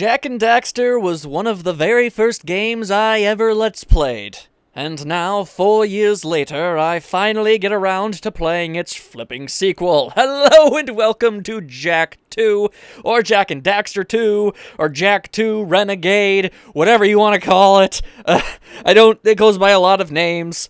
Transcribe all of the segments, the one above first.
Jak and Daxter was one of the very first games I ever Let's Played. And now, 4 years later, I finally get around to playing its flipping sequel. Hello and welcome to Jak 2, or Jak and Daxter 2, or Jak 2 Renegade, whatever you want to call it. It goes by a lot of names.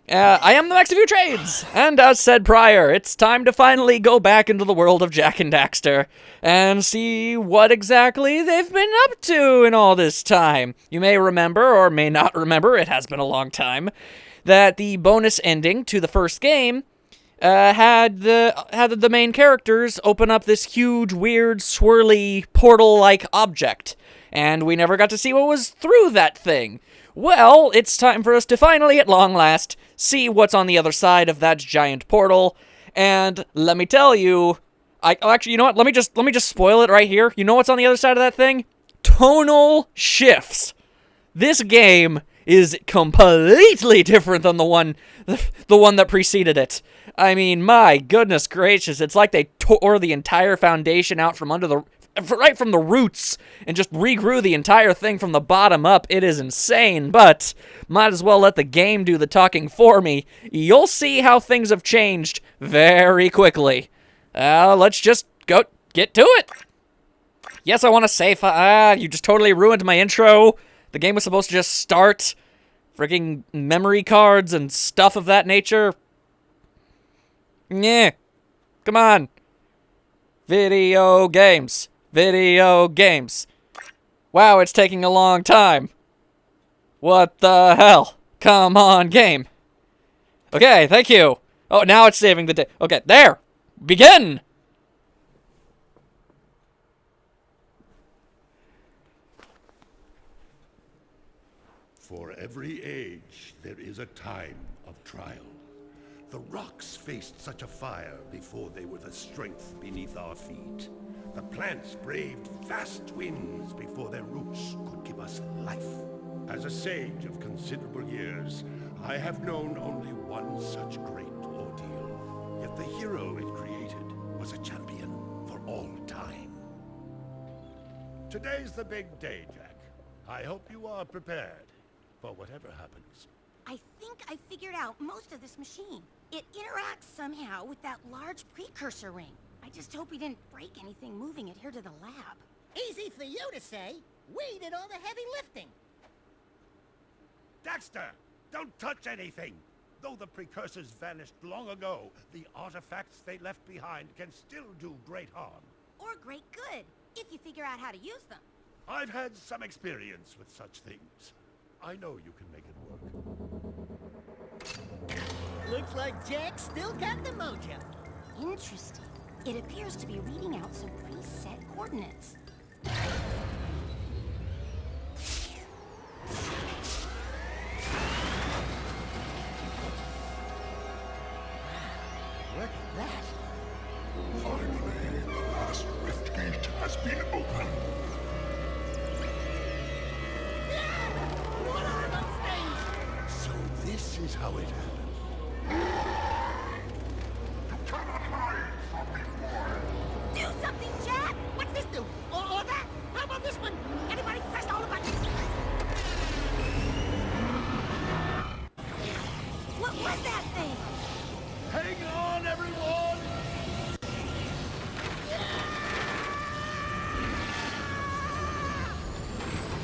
I am the Max of Few Trades, and as said prior, it's time to finally go back into the world of Jak and Daxter and see what exactly they've been up to in all this time. You may remember, or may not remember, it has been a long time, that the bonus ending to the first game had the main characters open up this huge, weird, swirly, portal-like object, and we never got to see what was through that thing. Well, it's time for us to finally, at long last, see what's on the other side of that giant portal. And let me tell you, actually, you know what? Let me just spoil it right here. You know what's on the other side of that thing? Tonal shifts. This game is completely different than the one that preceded it. I mean, my goodness gracious, it's like they tore the entire foundation out from right from the roots and just regrew the entire thing from the bottom up. It is insane, but might as well let the game do the talking for me. You'll see how things have changed very quickly. Let's just get to it. Yes, I want to say, you just totally ruined my intro. The game was supposed to just start. Freaking memory cards and stuff of that nature. Yeah. Come on. Video games. Video games. Wow, it's taking a long time. What the hell? Come on, game. Okay, thank you. Oh, now it's saving the day. Okay, there. Begin! For every age, there is a time of trial. The rocks faced such a fire before they were the strength beneath our feet. The plants braved vast winds before their roots could give us life. As a sage of considerable years, I have known only one such great ordeal. Yet the hero it created was a champion for all time. Today's the big day, Jak. I hope you are prepared for whatever happens. I think I figured out most of this machine. It interacts somehow with that large precursor ring. I just hope we didn't break anything moving it here to the lab. Easy for you to say. We did all the heavy lifting. Daxter, don't touch anything! Though the precursors vanished long ago, the artifacts they left behind can still do great harm. Or great good, if you figure out how to use them. I've had some experience with such things. I know you can make it work. Looks like Jak still got the mojo. Interesting. It appears to be reading out some preset coordinates. Look at that. Finally, the last rift gate has been opened. What are those things? So this is how it happened. You cannot hide from me, boy. Do something, Jak! What's this do? Or that? How about this one? Anybody press all the buttons? What was that thing? Hang on, everyone!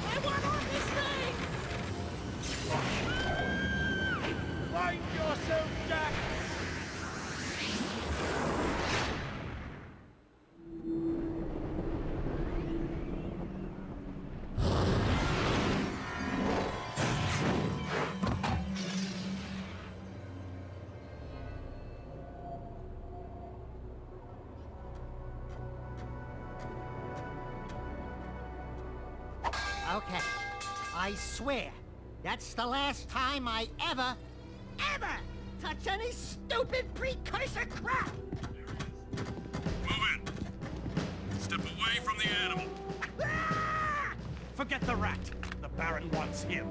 I want on this thing! Find yourself, Jak! Okay. I swear, that's the last time I ever touch any stupid precursor crap! Move in. Step away from the animal. Ah! Forget the rat. The Baron wants him.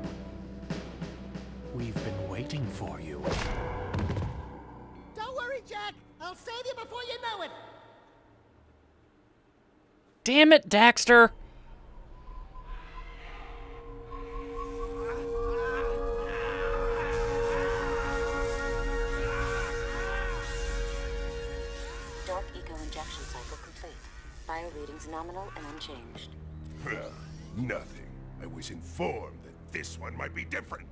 We've been waiting for you. Don't worry, Jak. I'll save you before you know it. Damn it, Daxter. initial injection cycle complete. Bio readings nominal and unchanged. Well, nothing. I was informed that this one might be different.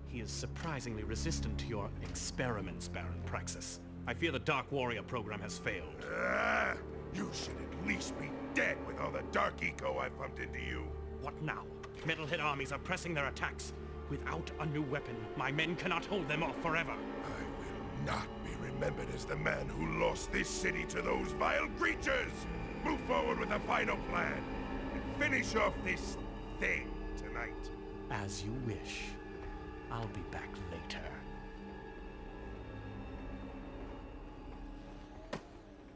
He is surprisingly resistant to your experiments, Baron Praxis. I fear the Dark Warrior program has failed. You should at least be dead with all the dark eco I pumped into you. What now? Metalhead armies are pressing their attacks. Without a new weapon, my men cannot hold them off forever. I will not be remembered as the man who lost this city to those vile creatures. Move forward with the final plan and finish off this thing tonight. As you wish. I'll be back later.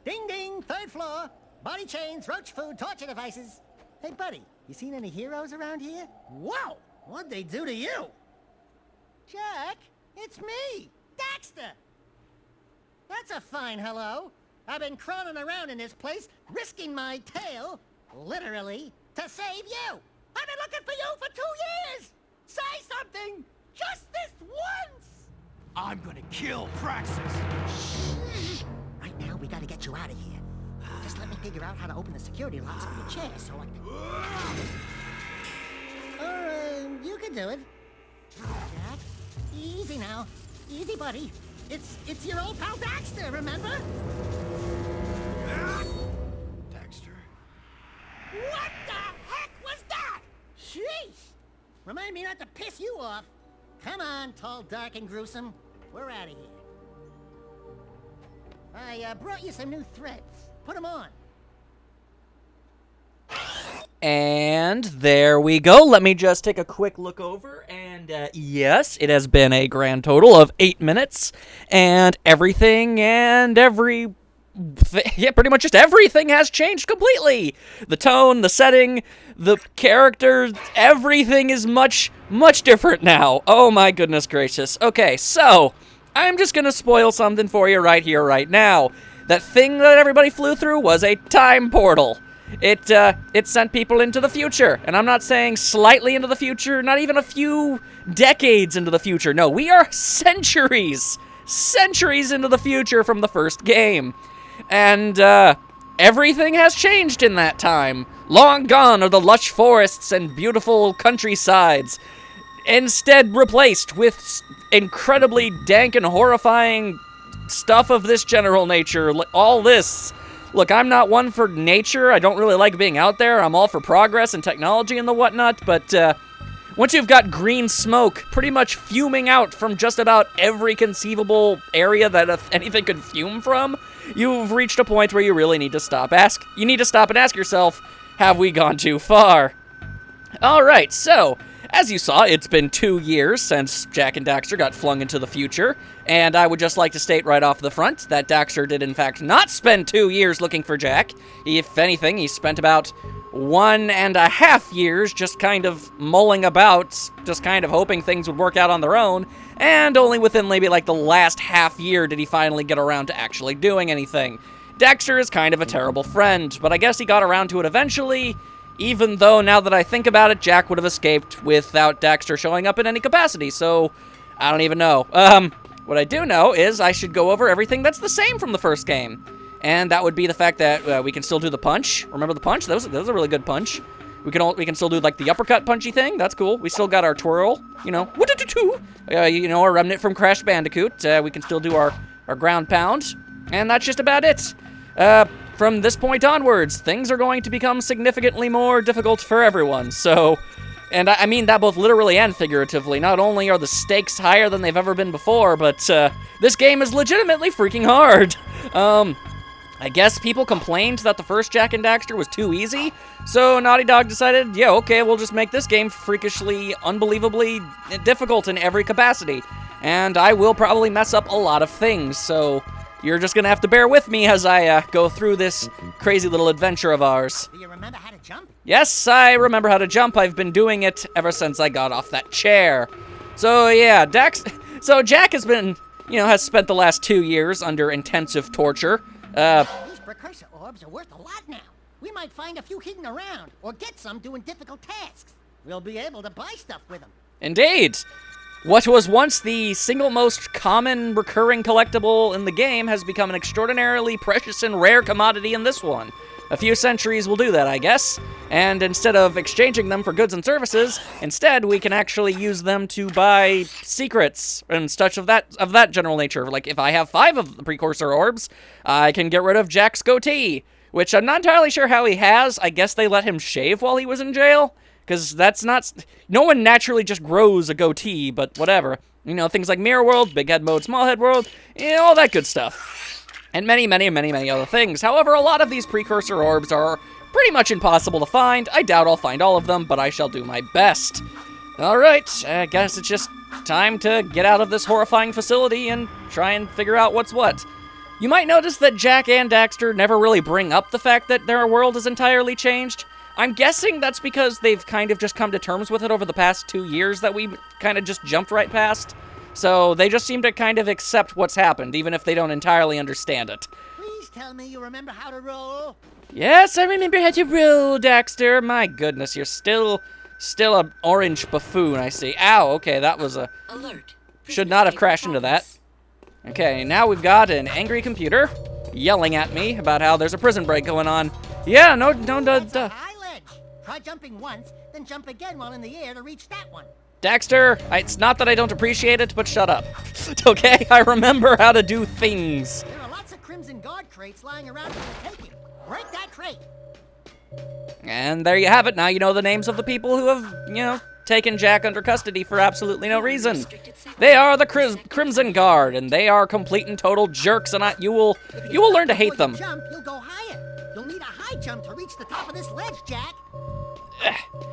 Ding ding, third floor. Body chains, roach food, torture devices. Hey buddy, you seen any heroes around here? Whoa, what'd they do to you? Jack, it's me, Daxter. That's a fine hello. I've been crawling around in this place, risking my tail, literally, to save you. I've been looking for you for 2 years. Say something, just this once. I'm gonna kill Praxis. Right now, we gotta get you out of here. Just let me figure out how to open the security locks on your chair so I can... Or, you can do it. Jack, easy now. Easy, buddy. It's your old pal Daxter, remember? Daxter? What the heck was that? Sheesh! Remind me not to piss you off. Come on, tall, dark, and gruesome. We're out of here. I brought you some new threads. Put them on. And there we go. Let me just take a quick look over, and yes, it has been a grand total of 8 minutes, and everything and yeah, pretty much just everything has changed completely. The tone, the setting, the characters, everything is much, much different now. Oh my goodness gracious. Okay, so I'm just gonna spoil something for you right here, right now. That thing that everybody flew through was a time portal. It sent people into the future, and I'm not saying slightly into the future, not even a few decades into the future. No, we are centuries into the future from the first game. And, everything has changed in that time. Long gone are the lush forests and beautiful countrysides, instead replaced with incredibly dank and horrifying stuff of this general nature. All this. Look, I'm not one for nature. I don't really like being out there. I'm all for progress and technology and the whatnot, but, once you've got green smoke pretty much fuming out from just about every conceivable area that anything could fume from, you've reached a point where you really need to stop. You need to stop and ask yourself, have we gone too far? Alright, so, as you saw, it's been 2 years since Jak and Daxter got flung into the future, and I would just like to state right off the front that Daxter did in fact not spend 2 years looking for Jak. If anything, he spent about 1.5 years just kind of mulling about, just kind of hoping things would work out on their own, and only within maybe like the last half year did he finally get around to actually doing anything. Daxter is kind of a terrible friend, but I guess he got around to it eventually, even though now that I think about it, Jak would have escaped without Daxter showing up in any capacity, so I don't even know. What I do know is I should go over everything that's the same from the first game. And that would be the fact that we can still do the punch. Remember the punch? That was a really good punch. We can still do like the uppercut punchy thing. That's cool. We still got our twirl, you know, our remnant from Crash Bandicoot. We can still do our ground pound, and that's just about it. From this point onwards, things are going to become significantly more difficult for everyone. So, and I mean that both literally and figuratively. Not only are the stakes higher than they've ever been before, but this game is legitimately freaking hard. I guess people complained that the first Jak and Daxter was too easy, so Naughty Dog decided, yeah, okay, we'll just make this game freakishly, unbelievably difficult in every capacity. And I will probably mess up a lot of things, so you're just gonna have to bear with me as I go through this crazy little adventure of ours. Do you remember how to jump? Yes, I remember how to jump. I've been doing it ever since I got off that chair. So yeah, Jak has been, has spent the last 2 years under intensive torture. These precursor orbs are worth a lot now. We might find a few hidden around, or get some doing difficult tasks. We'll be able to buy stuff with them. Indeed. What was once the single most common recurring collectible in the game has become an extraordinarily precious and rare commodity in this one. A few centuries will do that, I guess, and instead of exchanging them for goods and services, instead we can actually use them to buy secrets and such of that general nature. Like, if I have 5 of the precursor orbs, I can get rid of Jack's goatee, which I'm not entirely sure how he has. I guess they let him shave while he was in jail, because that's not... No one naturally just grows a goatee, but whatever. You know, things like Mirror World, Big Head Mode, Small Head World, you know, all that good stuff. And many, many, many, many other things. However, a lot of these precursor orbs are pretty much impossible to find. I doubt I'll find all of them, but I shall do my best. Alright, I guess it's just time to get out of this horrifying facility and try and figure out what's what. You might notice that Jak and Daxter never really bring up the fact that their world is entirely changed. I'm guessing that's because they've kind of just come to terms with it over the past 2 years that we kind of just jumped right past. So they just seem to kind of accept what's happened, even if they don't entirely understand it. Please tell me you remember how to roll. Yes, I remember how to roll, Daxter. My goodness, you're still an orange buffoon, I see. Ow, okay, that was a... Alert. Should not have crashed into that. Okay, now we've got an angry computer yelling at me about how there's a prison break going on. Yeah, no, That's a high ledge. Try jumping once, then jump again while in the air to reach that one. Daxter, it's not that I don't appreciate it, but shut up. Okay, I remember how to do things. There are lots of Crimson Guard crates lying around for the taking. Break that crate. And there you have it. Now you know the names of the people who have, you know, taken Jak under custody for absolutely no reason. They are the Crimson Guard, and they are complete and total jerks, and you will learn to hate them. Jump, you'll go higher. You'll need a high jump to reach the top of this ledge, Jak.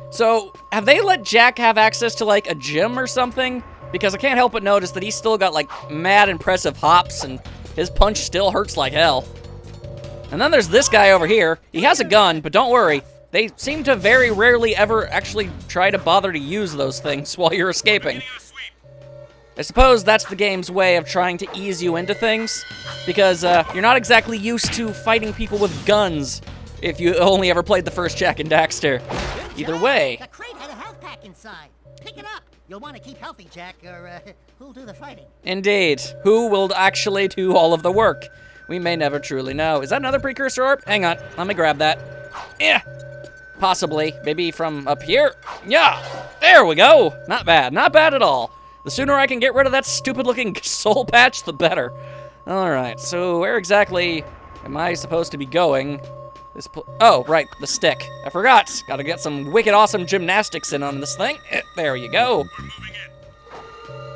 So, have they let Jak have access to, like, a gym or something? Because I can't help but notice that he's still got, like, mad impressive hops, and his punch still hurts like hell. And then there's this guy over here. He has a gun, but don't worry. They seem to very rarely ever actually try to bother to use those things while you're escaping. I suppose that's the game's way of trying to ease you into things, because you're not exactly used to fighting people with guns if you only ever played the first Jak and Daxter. Either way. The crate had a health pack inside. Pick it up. You'll want to keep healthy, Jak, or who'll do the fighting? Indeed. Who will actually do all of the work? We may never truly know. Is that another precursor orb? Hang on. Let me grab that. Yeah. Possibly. Maybe from up here? Yeah. There we go. Not bad. Not bad at all. The sooner I can get rid of that stupid-looking soul patch, the better. Alright, so where exactly am I supposed to be going? Oh, right, the stick. I forgot. Gotta get some wicked awesome gymnastics in on this thing. There you go.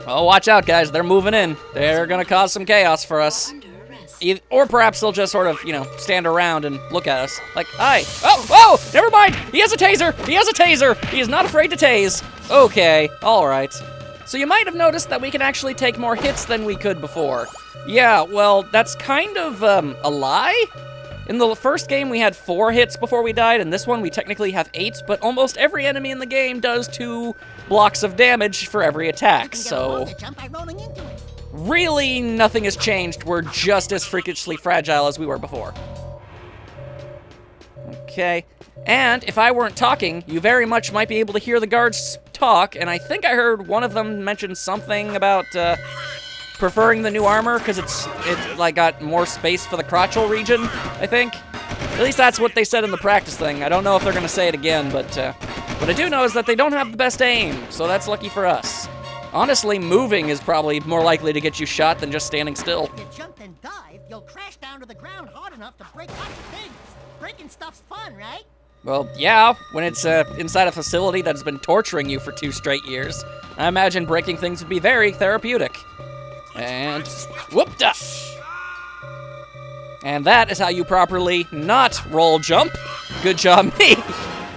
Oh, watch out, guys. They're moving in. They're gonna cause some chaos for us. Or perhaps they'll just sort of, you know, stand around and look at us. Like, hi. Oh, never mind. He has a taser. He has a taser. He is not afraid to tase. Okay, all right. So you might have noticed that we can actually take more hits than we could before. Yeah, well, that's kind of a lie. In the first game, we had 4 hits before we died, and this one we technically have 8, but almost every enemy in the game does 2 blocks of damage for every attack, so... Really, nothing has changed. We're just as freakishly fragile as we were before. Okay. And if I weren't talking, you very much might be able to hear the guards talk, and I think I heard one of them mention something about, preferring the new armor because it like got more space for the crotchal region, I think. At least that's what they said in the practice thing. I don't know if they're gonna say it again, but what I do know is that they don't have the best aim, so that's lucky for us. Honestly, moving is probably more likely to get you shot than just standing still. If you jump and dive, you'll crash down to the ground hard enough to break lots of things. Breaking stuff's fun, right? Well, yeah, when it's inside a facility that's been torturing you for 2 straight years. I imagine breaking things would be very therapeutic. And whoop-da! And that is how you properly not roll jump. Good job, me.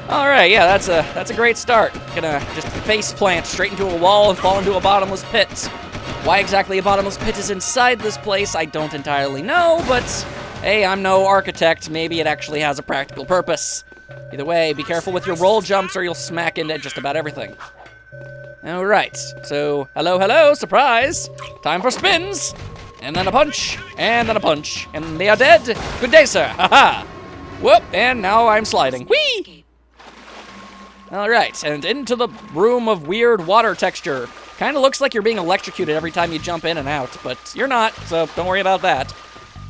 All right, yeah, that's a great start. Gonna just face plant straight into a wall and fall into a bottomless pit. Why exactly a bottomless pit is inside this place, I don't entirely know, but hey, I'm no architect. Maybe it actually has a practical purpose. Either way, be careful with your roll jumps or you'll smack into just about everything. All right, so hello, surprise. Time for spins, and then a punch, and then a punch, and they are dead. Good day, sir, haha. Whoop, and now I'm sliding, whee! All right, and into the room of weird water texture. Kind of looks like you're being electrocuted every time you jump in and out, but you're not, so don't worry about that.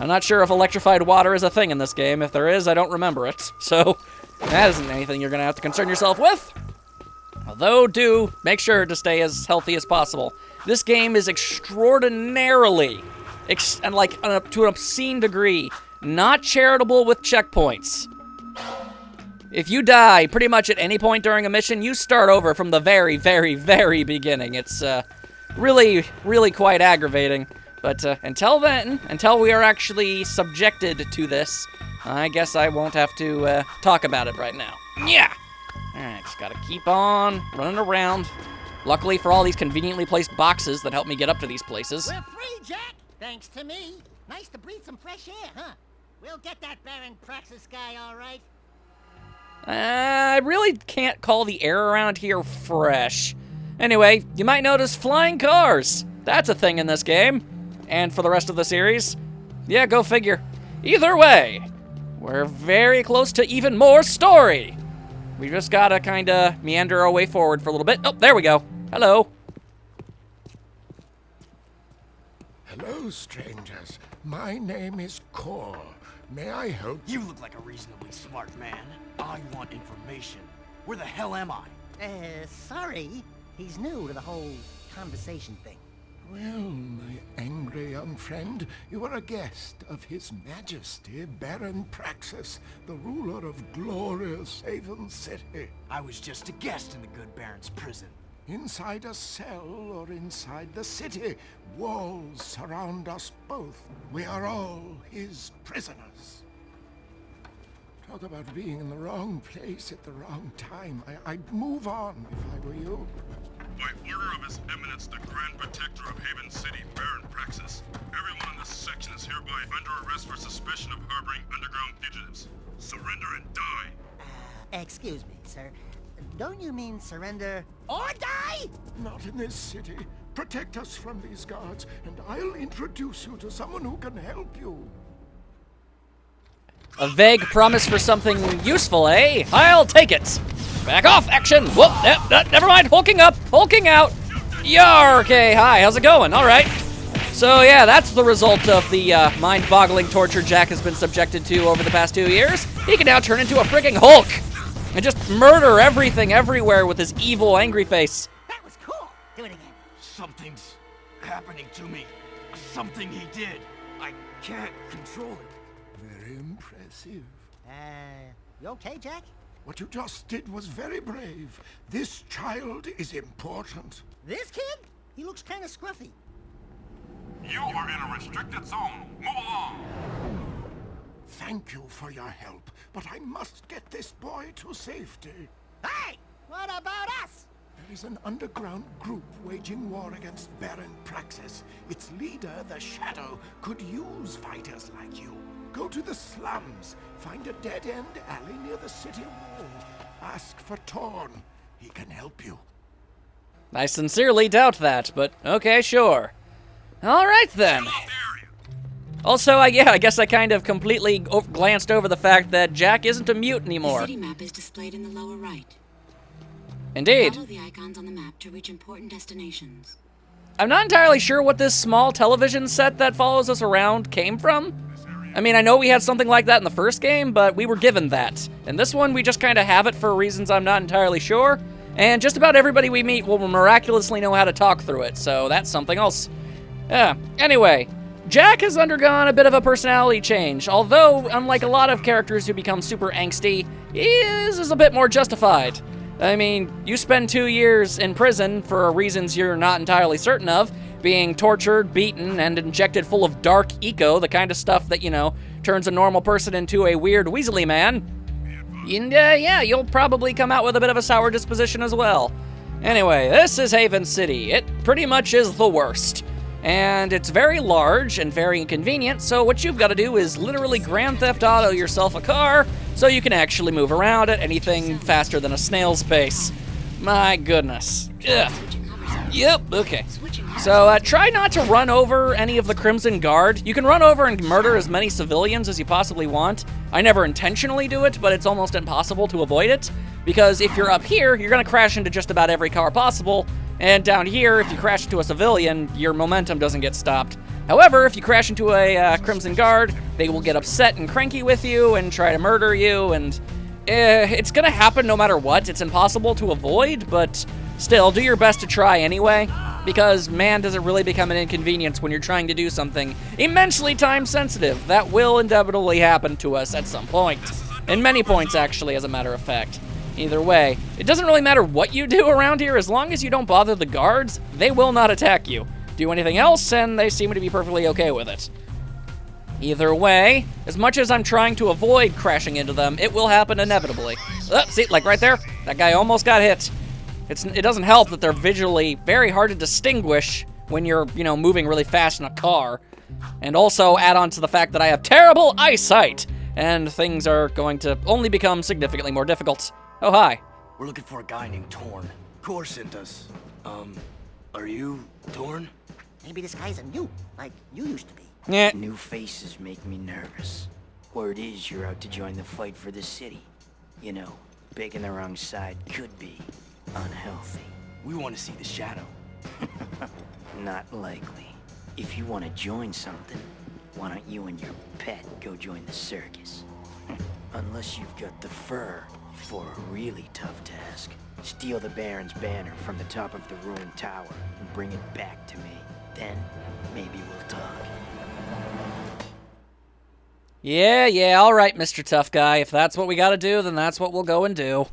I'm not sure if electrified water is a thing in this game. If there is, I don't remember it. So, that isn't anything you're going to have to concern yourself with. Although, do make sure to stay as healthy as possible. This game is extraordinarily, and like to an obscene degree, not charitable with checkpoints. If you die pretty much at any point during a mission, you start over from the very, very, very beginning. It's really, really quite aggravating. But until then, until we are actually subjected to this, I guess I won't have to talk about it right now. Yeah! Alright, just gotta keep on running around. Luckily for all these conveniently placed boxes that help me get up to these places. We're free, Jack! Thanks to me. Nice to breathe some fresh air, huh? We'll get that Baron Praxis guy, all right? I really can't call the air around here fresh. Anyway, you might notice flying cars. That's a thing in this game. And for the rest of the series. Yeah, go figure. Either way, we're very close to even more story. We just gotta kinda meander our way forward for a little bit. Oh, there we go. Hello. Hello, strangers. My name is Kor. May I help? You look like a reasonably smart man. I want information. Where the hell am I? Sorry. He's new to the whole conversation thing. Well, my angry young friend, you are a guest of His Majesty, Baron Praxis, the ruler of glorious Haven City. I was just a guest in the good Baron's prison. Inside a cell or inside the city, walls surround us both. We are all his prisoners. Talk about being in the wrong place at the wrong time. I'd move on if I were you. By order of His Eminence, the Grand Protector of Haven City, Baron Praxis, everyone in this section is hereby under arrest for suspicion of harboring underground fugitives. Surrender and die. Excuse me, sir. Don't you mean surrender or die? Not in this city. Protect us from these guards, and I'll introduce you to someone who can help you. A vague promise for something useful, eh? I'll take it. Back off, action. Whoop, never mind. Hulking up, hulking out. Yar, okay, hi, how's it going? All right. So yeah, that's the result of the mind-boggling torture Jak has been subjected to over the past 2 years. He can now turn into a frigging Hulk and just murder everything everywhere with his evil, angry face. That was cool. Do it again. Something's happening to me. Something he did. I can't control it. Very impressive. You okay, Jak? What you just did was very brave. This child is important. This kid? He looks kind of scruffy. You are in a restricted zone. Move along. Thank you for your help, but I must get this boy to safety. Hey! What about us? There is an underground group waging war against Baron Praxis. Its leader, the Shadow, could use fighters like you. Go to the slums, find a dead-end alley near the city wall. Ask for Torn. He can help you. I sincerely doubt that, but okay, sure. All right, then. Also, I guess I kind of completely glanced over the fact that Jak isn't a mute anymore. The city map is displayed in the lower right. Indeed. Follow the icons on the map to reach important destinations. I'm not entirely sure what this small television set that follows us around came from. I mean, I know we had something like that in the first game, but we were given that. In this one, we just kind of have it for reasons I'm not entirely sure. And just about everybody we meet will miraculously know how to talk through it, so that's something else. Yeah, anyway, Jak has undergone a bit of a personality change, although, unlike a lot of characters who become super angsty, his is a bit more justified. I mean, you spend 2 years in prison for reasons you're not entirely certain of, being tortured, beaten, and injected full of dark eco, the kind of stuff that, you know, turns a normal person into a weird Weasley man. And, yeah, you'll probably come out with a bit of a sour disposition as well. Anyway, this is Haven City. It pretty much is the worst. And it's very large and very inconvenient, so what you've got to do is literally Grand Theft Auto yourself a car so you can actually move around at anything faster than a snail's pace. My goodness. Ugh. Yep, okay. So try not to run over any of the Crimson Guard. You can run over and murder as many civilians as you possibly want. I never intentionally do it, but it's almost impossible to avoid it, because if you're up here, you're gonna crash into just about every car possible, And down here, if you crash into a civilian, your momentum doesn't get stopped. However, if you crash into a Crimson Guard, they will get upset and cranky with you and try to murder you, and it's gonna happen no matter what. It's impossible to avoid, but still, do your best to try anyway, because man, does it really become an inconvenience when you're trying to do something immensely time-sensitive. That will inevitably happen to us at some point. And many points, actually, as a matter of fact. Either way, it doesn't really matter what you do around here, as long as you don't bother the guards, they will not attack you. Do anything else, and they seem to be perfectly okay with it. Either way, as much as I'm trying to avoid crashing into them, it will happen inevitably. See, like right there, that guy almost got hit. It doesn't help that they're visually very hard to distinguish when you're, moving really fast in a car. And also add on to the fact that I have terrible eyesight, and things are going to only become significantly more difficult. Oh, hi. We're looking for a guy named Torn. Core sent us. Are you Torn? Maybe this guy's a new, like you used to be. Yeah. New faces make me nervous. Word is you're out to join the fight for the city. You know, picking the wrong side could be unhealthy. We want to see the Shadow. Not likely. If you want to join something, why don't you and your pet go join the circus? Unless you've got the fur for a really tough task. Steal the Baron's banner from the top of the ruined tower and bring it back to me. Then, maybe we'll talk. Yeah, all right, Mr. Tough Guy. If that's what we gotta do, then that's what we'll go and do.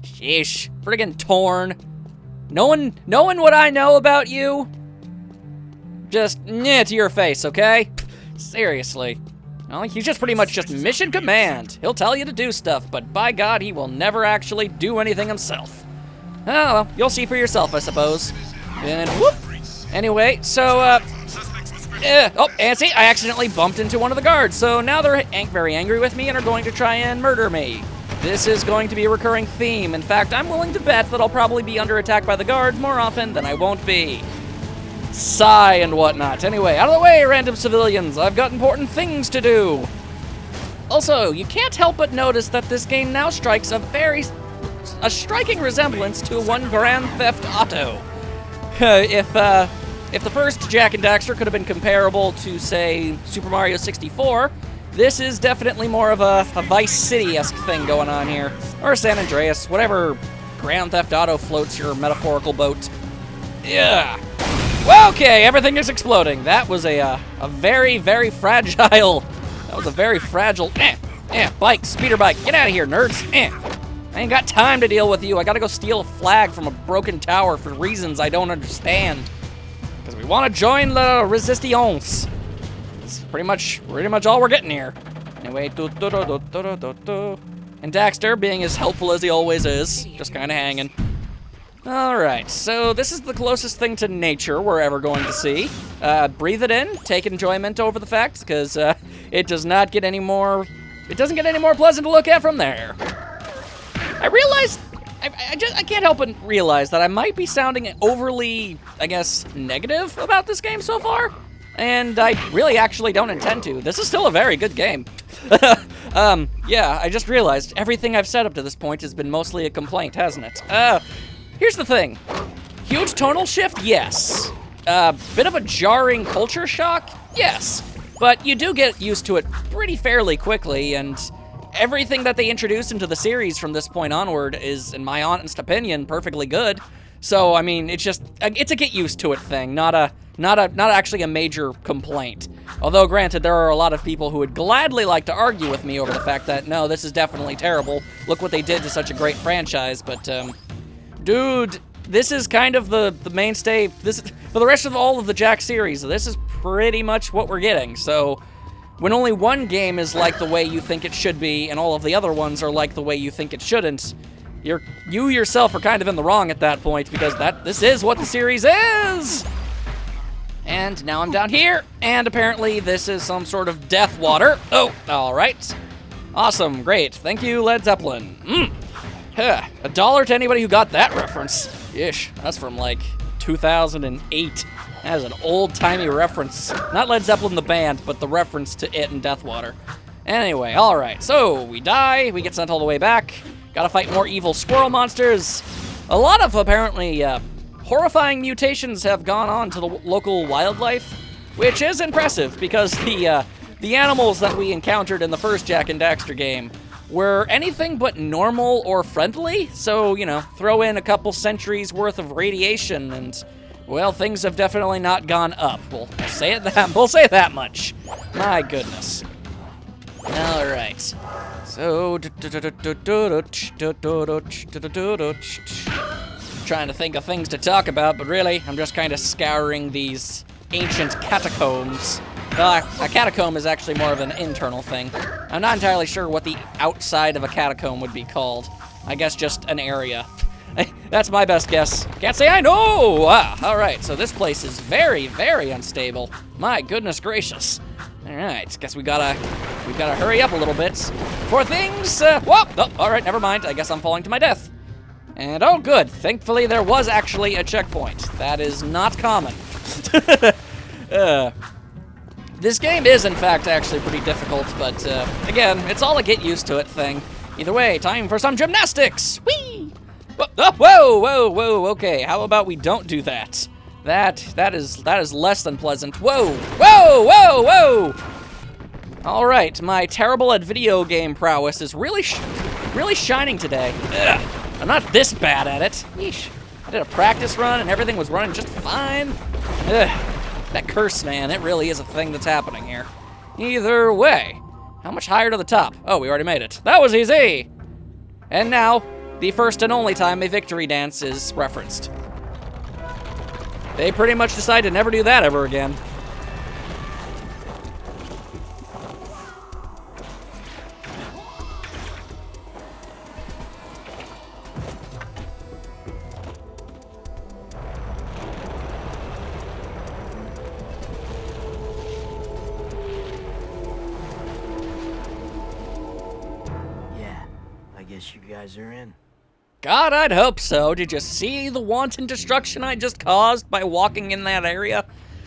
Sheesh. Friggin' Torn. Knowing what I know about you, just to your face, okay? Seriously. Well, he's just pretty much just mission command. He'll tell you to do stuff, but by God, he will never actually do anything himself. Oh, well, you'll see for yourself, I suppose. And whoop. Anyway, so, and see, I accidentally bumped into one of the guards, so now they're very angry with me and are going to try and murder me. This is going to be a recurring theme. In fact, I'm willing to bet that I'll probably be under attack by the guards more often than I won't be. Sigh and whatnot. Anyway, out of the way, random civilians. I've got important things to do. Also, you can't help but notice that this game now strikes a striking resemblance to one Grand Theft Auto. If the first Jak and Daxter could have been comparable to, say, Super Mario 64, this is definitely more of a Vice City-esque thing going on here. Or San Andreas, whatever Grand Theft Auto floats your metaphorical boat. Yeah. Well, okay, everything is exploding. That was a very, very fragile... That was a very fragile... bike, speeder bike. Get out of here, nerds. I ain't got time to deal with you. I gotta go steal a flag from a broken tower for reasons I don't understand. Because we want to join the Resistance. It's pretty much all we're getting here. Anyway, And Daxter, being as helpful as he always is, just kind of hanging. Alright, so this is the closest thing to nature we're ever going to see. Breathe it in, take enjoyment over the fact, because it does not get any more... It doesn't get any more pleasant to look at from there. I realized... I can't help but realize that I might be sounding overly, I guess, negative about this game so far. And I really actually don't intend to. This is still a very good game. Yeah, I just realized everything I've said up to this point has been mostly a complaint, hasn't it? Here's the thing. Huge tonal shift? Yes. Bit of a jarring culture shock? Yes. But you do get used to it pretty fairly quickly, and everything that they introduce into the series from this point onward is, in my honest opinion, perfectly good. So, I mean, it's a get used to it thing, not actually a major complaint. Although, granted, there are a lot of people who would gladly like to argue with me over the fact that, no, this is definitely terrible. Look what they did to such a great franchise, but, dude, this is kind of the mainstay. For the rest of all of the Jak series, this is pretty much what we're getting. So, when only one game is like the way you think it should be, and all of the other ones are like the way you think it shouldn't, you yourself are kind of in the wrong at that point, because this is what the series is! And now I'm down here, and apparently this is some sort of death water. Oh, alright. Awesome, great. Thank you, Led Zeppelin. $1 to anybody who got that reference. Ish, that's from like 2008. That is an old-timey reference. Not Led Zeppelin the band, but the reference to it and Deathwater. Anyway, alright, so we die, we get sent all the way back. Gotta fight more evil squirrel monsters. A lot of, apparently, horrifying mutations have gone on to the local wildlife, which is impressive because the animals that we encountered in the first Jak and Daxter game were anything but normal or friendly. So, you know, throw in a couple centuries worth of radiation and, well, things have definitely not gone up. We'll say that much. My goodness. All right. So, trying to think of things to talk about, but really, I'm just kind of scouring these ancient catacombs. A catacomb is actually more of an internal thing. I'm not entirely sure what the outside of a catacomb would be called. I guess just an area. That's my best guess. Can't say I know! All right, so this place is very, very unstable. My goodness gracious. All right, guess we gotta hurry up a little bit before things, whoop! Oh, all right, never mind. I guess I'm falling to my death. And oh, good. Thankfully, there was actually a checkpoint. That is not common. This game is, in fact, actually pretty difficult, but again, it's all a get used to it thing. Either way, time for some gymnastics. Whee! Whoa! Okay, how about we don't do that? That is less than pleasant. Whoa! All right, my terrible at video game prowess is really shining today. Ugh, I'm not this bad at it. Yeesh. I did a practice run and everything was running just fine. Ugh. That curse, man, it really is a thing that's happening here. Either way, how much higher to the top? Oh, we already made it. That was easy! And now, the first and only time a victory dance is referenced. They pretty much decide to never do that ever again. Guess you guys are in. God, I'd hope so. Did you see the wanton destruction I just caused by walking in that area?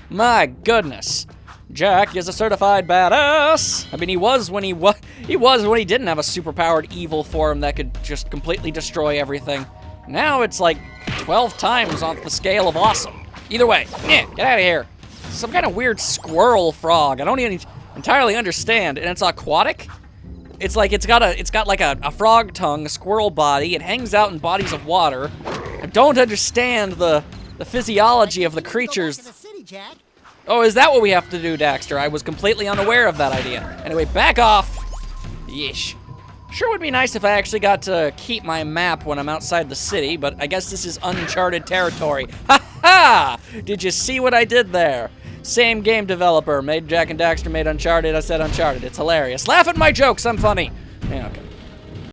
My goodness. Jak is a certified badass. I mean, he was when he didn't have a superpowered evil form that could just completely destroy everything. Now it's like 12 times on the scale of awesome. Either way, get out of here. Some kind of weird squirrel frog. I don't even entirely understand, and it's aquatic? It's like it's got like a frog tongue, a squirrel body. It hangs out in bodies of water. I don't understand the physiology of the creatures. Oh, is that what we have to do, Daxter? I was completely unaware of that idea. Anyway, back off. Yeesh. Sure would be nice if I actually got to keep my map when I'm outside the city, but I guess this is uncharted territory. Ha ha! Did you see what I did there? Same game developer, made Jak and Daxter, made Uncharted, I said Uncharted. It's hilarious. Laugh at my jokes, I'm funny.